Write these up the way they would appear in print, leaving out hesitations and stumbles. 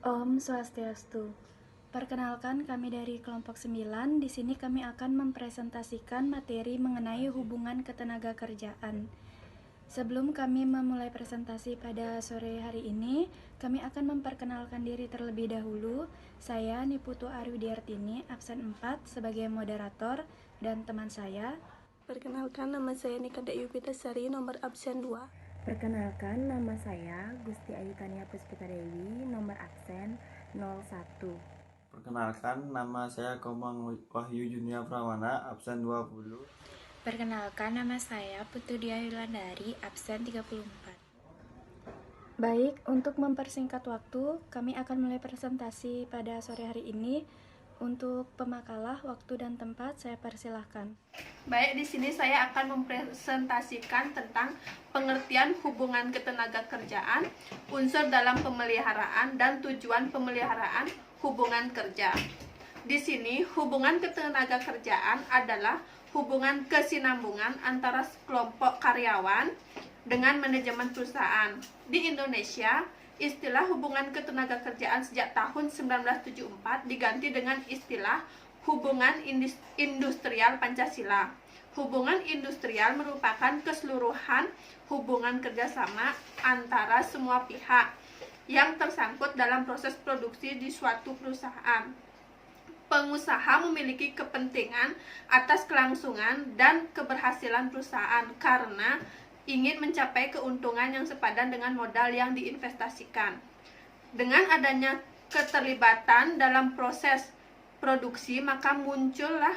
Om Swastiastu. Perkenalkan, kami dari kelompok 9. Di sini kami akan mempresentasikan materi mengenai hubungan ketenagakerjaan. Sebelum kami memulai presentasi pada sore hari ini, kami akan memperkenalkan diri terlebih dahulu. Saya Niputu Arwidiartini, absen 4 sebagai moderator, dan teman saya. Perkenalkan, nama saya Nikada Yupitasari, nomor absen 2. Perkenalkan, nama saya Gusti Ayu Tania Puspita Dewi, nomor absen 01. Perkenalkan, nama saya Komang Wahyu Junia Prawana, absen 20. Perkenalkan, nama saya Putu Dia Yulandari, absen 34. Baik, untuk mempersingkat waktu, kami akan mulai presentasi pada sore hari ini. Untuk pemakalah, waktu dan tempat saya persilahkan. Baik, di sini saya akan mempresentasikan tentang pengertian hubungan ketenagakerjaan, unsur dalam pemeliharaan, dan tujuan pemeliharaan hubungan kerja. Di sini, hubungan ketenagakerjaan adalah hubungan kesinambungan antara kelompok karyawan dengan manajemen perusahaan. Di Indonesia, istilah hubungan ketenagakerjaan sejak tahun 1974 diganti dengan istilah hubungan industrial Pancasila. Hubungan industrial merupakan keseluruhan hubungan kerjasama antara semua pihak yang tersangkut dalam proses produksi di suatu perusahaan. Pengusaha memiliki kepentingan atas kelangsungan dan keberhasilan perusahaan karena ingin mencapai keuntungan yang sepadan dengan modal yang diinvestasikan. Dengan adanya keterlibatan dalam proses produksi, maka muncullah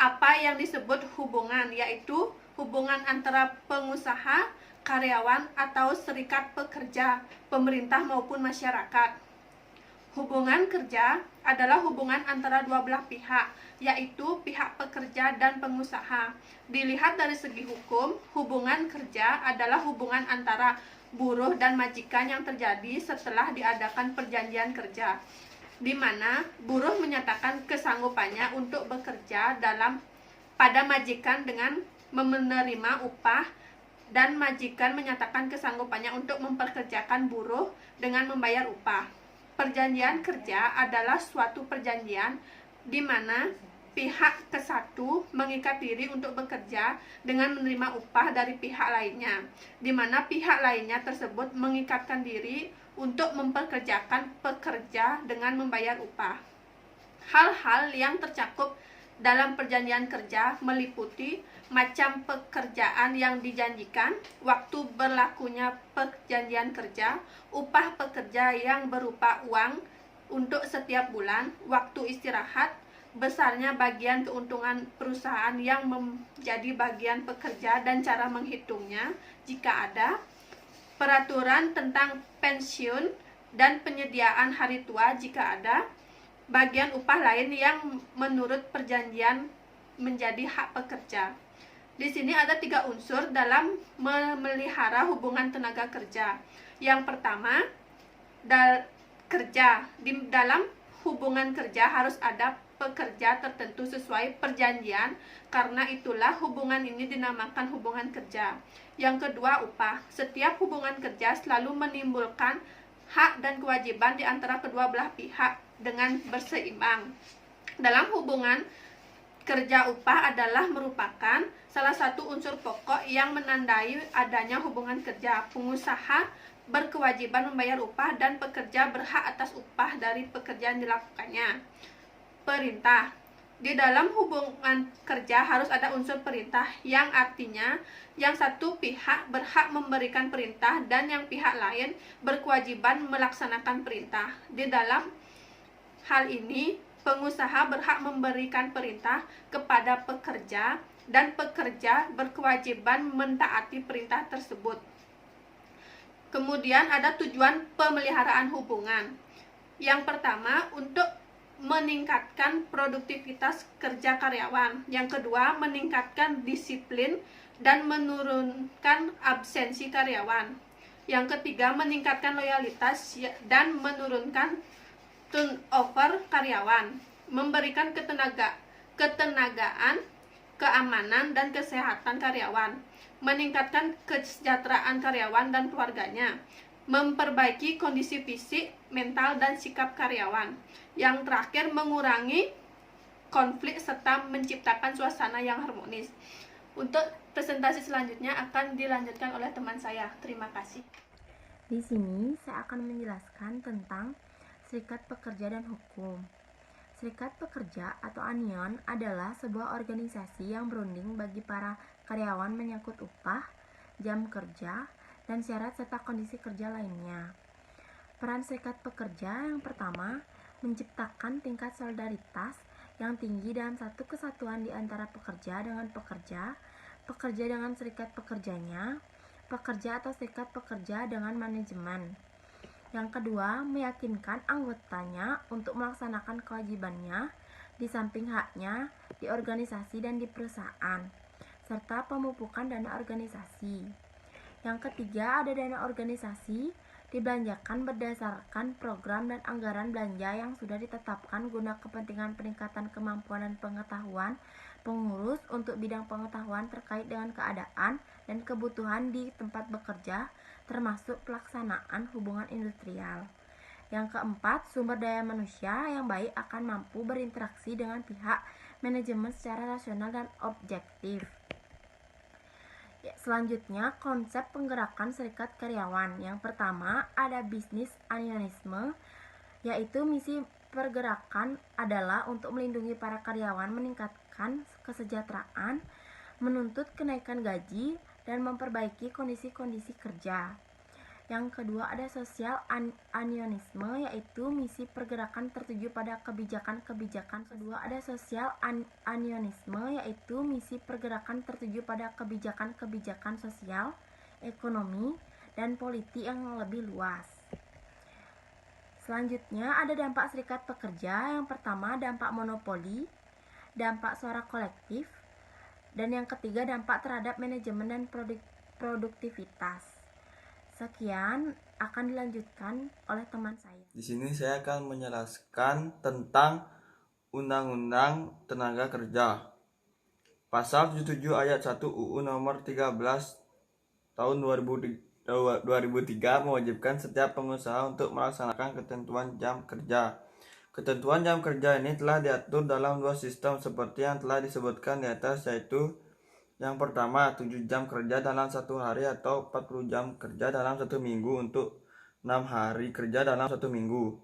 apa yang disebut hubungan, yaitu hubungan antara pengusaha, karyawan, atau serikat pekerja, pemerintah maupun masyarakat. Hubungan kerja adalah hubungan antara dua belah pihak, yaitu pihak pekerja dan pengusaha. Dilihat dari segi hukum, hubungan kerja adalah hubungan antara buruh dan majikan yang terjadi setelah diadakan perjanjian kerja, di mana buruh menyatakan kesanggupannya untuk bekerja pada majikan dengan menerima upah, dan majikan menyatakan kesanggupannya untuk memperkerjakan buruh dengan membayar upah. Perjanjian kerja adalah suatu perjanjian di mana pihak ke satu mengikat diri untuk bekerja dengan menerima upah dari pihak lainnya, di mana pihak lainnya tersebut mengikatkan diri untuk memperkerjakan pekerja dengan membayar upah. Hal-hal yang tercakup dalam perjanjian kerja meliputi macam pekerjaan yang dijanjikan, waktu berlakunya perjanjian kerja, upah pekerja yang berupa uang untuk setiap bulan, waktu istirahat, besarnya bagian keuntungan perusahaan yang menjadi bagian pekerja dan cara menghitungnya jika ada, peraturan tentang pensiun dan penyediaan hari tua jika ada, bagian upah lain yang menurut perjanjian menjadi hak pekerja. Di sini ada 3 unsur dalam memelihara hubungan tenaga kerja. Yang pertama, kerja. Di dalam hubungan kerja harus ada pekerja tertentu sesuai perjanjian, karena itulah hubungan ini dinamakan hubungan kerja. Yang kedua, upah. Setiap hubungan kerja selalu menimbulkan hak dan kewajiban di antara kedua belah pihak dengan berseimbang. Dalam hubungan kerja, upah adalah merupakan salah satu unsur pokok yang menandai adanya hubungan kerja. Pengusaha berkewajiban membayar upah dan pekerja berhak atas upah dari pekerjaan dilakukannya. Perintah. Di dalam hubungan kerja harus ada unsur perintah, yang artinya yang satu pihak berhak memberikan perintah dan yang pihak lain berkewajiban melaksanakan perintah. Di dalam hal ini, pengusaha berhak memberikan perintah kepada pekerja dan pekerja berkewajiban mentaati perintah tersebut. Kemudian ada tujuan pemeliharaan hubungan. Yang pertama, untuk meningkatkan produktivitas kerja karyawan. Yang kedua, meningkatkan disiplin dan menurunkan absensi karyawan. Yang ketiga, meningkatkan loyalitas dan menurunkan turnover karyawan. Memberikan ketenagaan, keamanan, dan kesehatan karyawan. Meningkatkan kesejahteraan karyawan dan keluarganya. memperbaiki kondisi fisik, mental, dan sikap karyawan. Yang terakhir, mengurangi konflik serta menciptakan suasana yang harmonis. Untuk presentasi selanjutnya akan dilanjutkan oleh teman saya. Terima kasih. Di sini saya akan menjelaskan tentang Serikat Pekerja dan Hukum. Serikat Pekerja atau Union adalah sebuah organisasi yang berunding bagi para karyawan menyangkut upah, jam kerja, dan syarat serta kondisi kerja lainnya. Peran serikat pekerja yang pertama, menciptakan tingkat solidaritas yang tinggi dalam satu kesatuan di antara pekerja dengan pekerja, pekerja dengan serikat pekerjanya, pekerja atau serikat pekerja dengan manajemen. Yang kedua, meyakinkan anggotanya untuk melaksanakan kewajibannya di samping haknya di organisasi dan di perusahaan, serta pemupukan dana organisasi. Yang ketiga, ada dana organisasi dibelanjakan berdasarkan program dan anggaran belanja yang sudah ditetapkan guna kepentingan peningkatan kemampuan dan pengetahuan pengurus untuk bidang pengetahuan terkait dengan keadaan dan kebutuhan di tempat bekerja, termasuk pelaksanaan hubungan industrial. Yang keempat, sumber daya manusia yang baik akan mampu berinteraksi dengan pihak manajemen secara rasional dan objektif. Selanjutnya, konsep penggerakan serikat karyawan. Yang pertama, ada bisnis unionisme, yaitu misi pergerakan adalah untuk melindungi para karyawan, meningkatkan kesejahteraan, menuntut kenaikan gaji, dan memperbaiki kondisi-kondisi kerja. Yang kedua, ada sosial unionisme, yaitu misi pergerakan tertuju pada kebijakan-kebijakan. Kedua, ada sosial unionisme, yaitu misi pergerakan tertuju pada kebijakan-kebijakan sosial, ekonomi, dan politik yang lebih luas. Selanjutnya, ada dampak serikat pekerja. Yang pertama, dampak monopoli, dampak suara kolektif, dan yang ketiga, dampak terhadap manajemen dan produktivitas. Sekian akan dilanjutkan oleh teman saya. Di sini saya akan menjelaskan tentang Undang-Undang Tenaga Kerja. Pasal 77 ayat 1 UU nomor 13 tahun 2003 mewajibkan setiap pengusaha untuk melaksanakan ketentuan jam kerja. Ketentuan jam kerja ini telah diatur dalam dua sistem seperti yang telah disebutkan di atas, yaitu yang pertama, 7 jam kerja dalam satu hari atau 40 jam kerja dalam satu minggu untuk 6 hari kerja dalam satu minggu.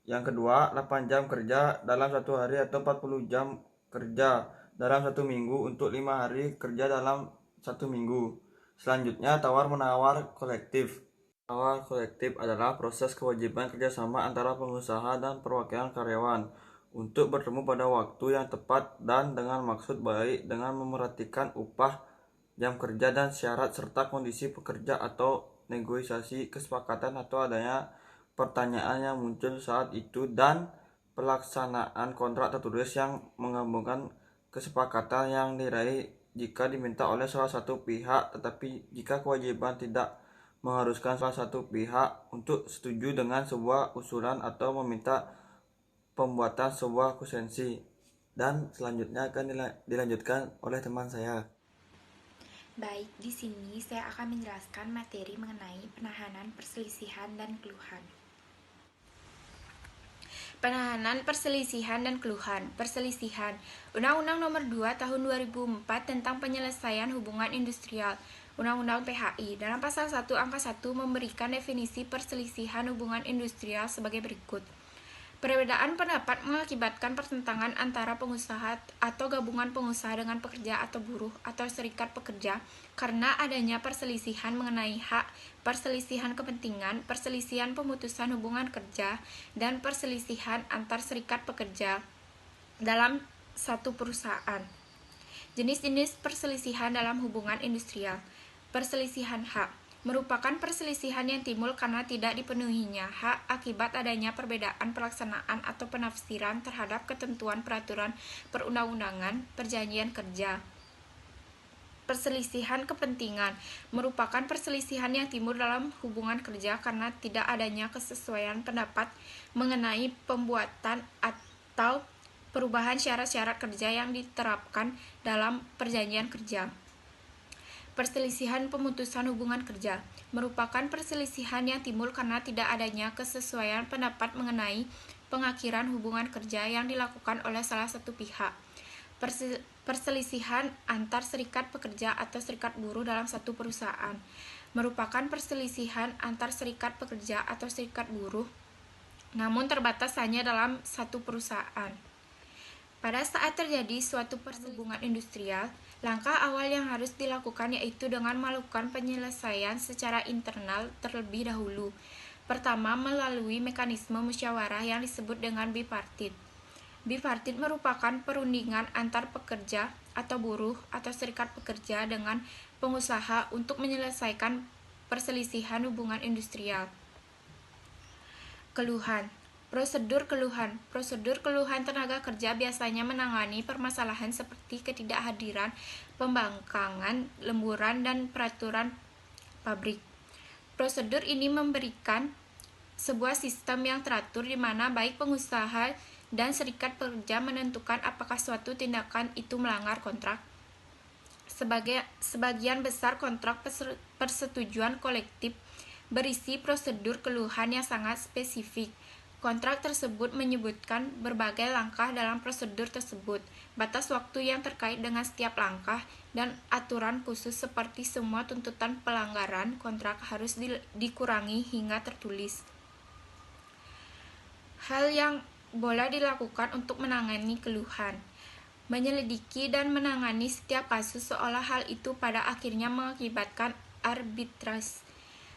Yang kedua, 8 jam kerja dalam satu hari atau 40 jam kerja dalam satu minggu untuk 5 hari kerja dalam satu minggu. Selanjutnya, tawar-menawar kolektif. Tawar kolektif adalah proses kewajiban kerjasama antara pengusaha dan perwakilan karyawan untuk bertemu pada waktu yang tepat dan dengan maksud baik dengan memerhatikan upah, jam kerja, dan syarat serta kondisi pekerja atau negosiasi kesepakatan atau adanya pertanyaan yang muncul saat itu dan pelaksanaan kontrak tertulis yang menggabungkan kesepakatan yang diraih jika diminta oleh salah satu pihak, tetapi jika kewajiban tidak mengharuskan salah satu pihak untuk setuju dengan sebuah usulan atau meminta pembuatan sebuah kusensi. Dan selanjutnya akan dilanjutkan oleh teman saya. Baik, di sini saya akan menjelaskan materi mengenai penahanan, perselisihan, dan keluhan. Penahanan, perselisihan, dan keluhan. Perselisihan. Undang-Undang Nomor 2 Tahun 2004 tentang penyelesaian hubungan industrial. Undang-Undang PHI. Dalam pasal 1 angka 1 memberikan definisi perselisihan hubungan industrial sebagai berikut. Perbedaan pendapat mengakibatkan pertentangan antara pengusaha atau gabungan pengusaha dengan pekerja atau buruh atau serikat pekerja karena adanya perselisihan mengenai hak, perselisihan kepentingan, perselisihan pemutusan hubungan kerja, dan perselisihan antar serikat pekerja dalam satu perusahaan. Jenis-jenis perselisihan dalam hubungan industrial. Perselisihan hak merupakan perselisihan yang timbul karena tidak dipenuhinya hak akibat adanya perbedaan pelaksanaan atau penafsiran terhadap ketentuan peraturan perundang-undangan, perjanjian kerja. Perselisihan kepentingan merupakan perselisihan yang timbul dalam hubungan kerja karena tidak adanya kesesuaian pendapat mengenai pembuatan atau perubahan syarat-syarat kerja yang diterapkan dalam perjanjian kerja. Perselisihan pemutusan hubungan kerja merupakan perselisihan yang timbul karena tidak adanya kesesuaian pendapat mengenai pengakhiran hubungan kerja yang dilakukan oleh salah satu pihak. Perselisihan antar serikat pekerja atau serikat buruh dalam satu perusahaan merupakan perselisihan antar serikat pekerja atau serikat buruh, namun terbatas hanya dalam satu perusahaan. Pada saat terjadi suatu perhubungan industrial, langkah awal yang harus dilakukan yaitu dengan melakukan penyelesaian secara internal terlebih dahulu. Pertama, melalui mekanisme musyawarah yang disebut dengan bipartit. Bipartit merupakan perundingan antar pekerja atau buruh atau serikat pekerja dengan pengusaha untuk menyelesaikan perselisihan hubungan industrial. Keluhan. Prosedur keluhan tenaga kerja biasanya menangani permasalahan seperti ketidakhadiran, pembangkangan, lemburan, dan peraturan pabrik. Prosedur ini memberikan sebuah sistem yang teratur di mana baik pengusaha dan serikat pekerja menentukan apakah suatu tindakan itu melanggar kontrak. Sebagian besar kontrak persetujuan kolektif berisi prosedur keluhan yang sangat spesifik. Kontrak tersebut menyebutkan berbagai langkah dalam prosedur tersebut, batas waktu yang terkait dengan setiap langkah, dan aturan khusus seperti semua tuntutan pelanggaran kontrak harus dikurangi hingga tertulis. Hal yang boleh dilakukan untuk menangani keluhan: menyelidiki dan menangani setiap kasus seolah hal itu pada akhirnya mengakibatkan arbitrase.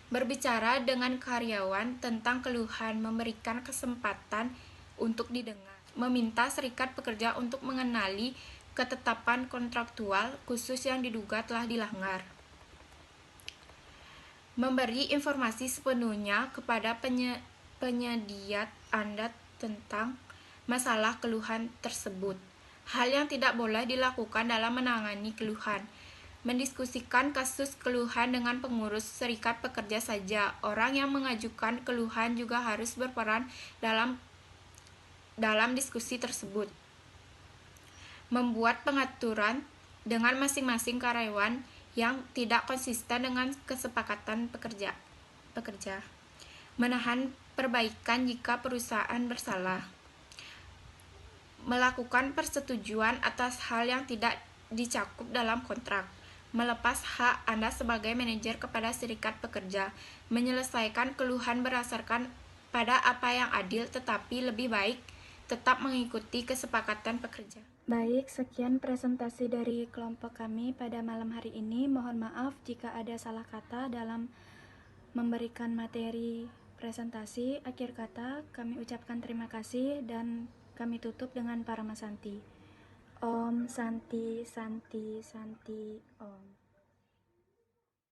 Berbicara dengan karyawan tentang keluhan, memberikan kesempatan untuk didengar, meminta serikat pekerja untuk mengenali ketetapan kontraktual khusus yang diduga telah dilanggar, memberi informasi sepenuhnya kepada penyedia Anda tentang masalah keluhan tersebut. Hal yang tidak boleh dilakukan dalam menangani keluhan: mendiskusikan kasus keluhan dengan pengurus serikat pekerja saja. Orang yang mengajukan keluhan juga harus berperan dalam diskusi tersebut. Membuat pengaturan dengan masing-masing karyawan yang tidak konsisten dengan kesepakatan pekerja. Menahan perbaikan jika perusahaan bersalah. Melakukan persetujuan atas hal yang tidak dicakup dalam kontrak. Melepas hak Anda sebagai manajer kepada serikat pekerja. Menyelesaikan keluhan berdasarkan pada apa yang adil, tetapi lebih baik tetap mengikuti kesepakatan pekerja. Baik, sekian presentasi dari kelompok kami pada malam hari ini. Mohon maaf jika ada salah kata dalam memberikan materi presentasi. Akhir kata, kami ucapkan terima kasih dan kami tutup dengan Paramasanti. Om Santi Santi Santi Om.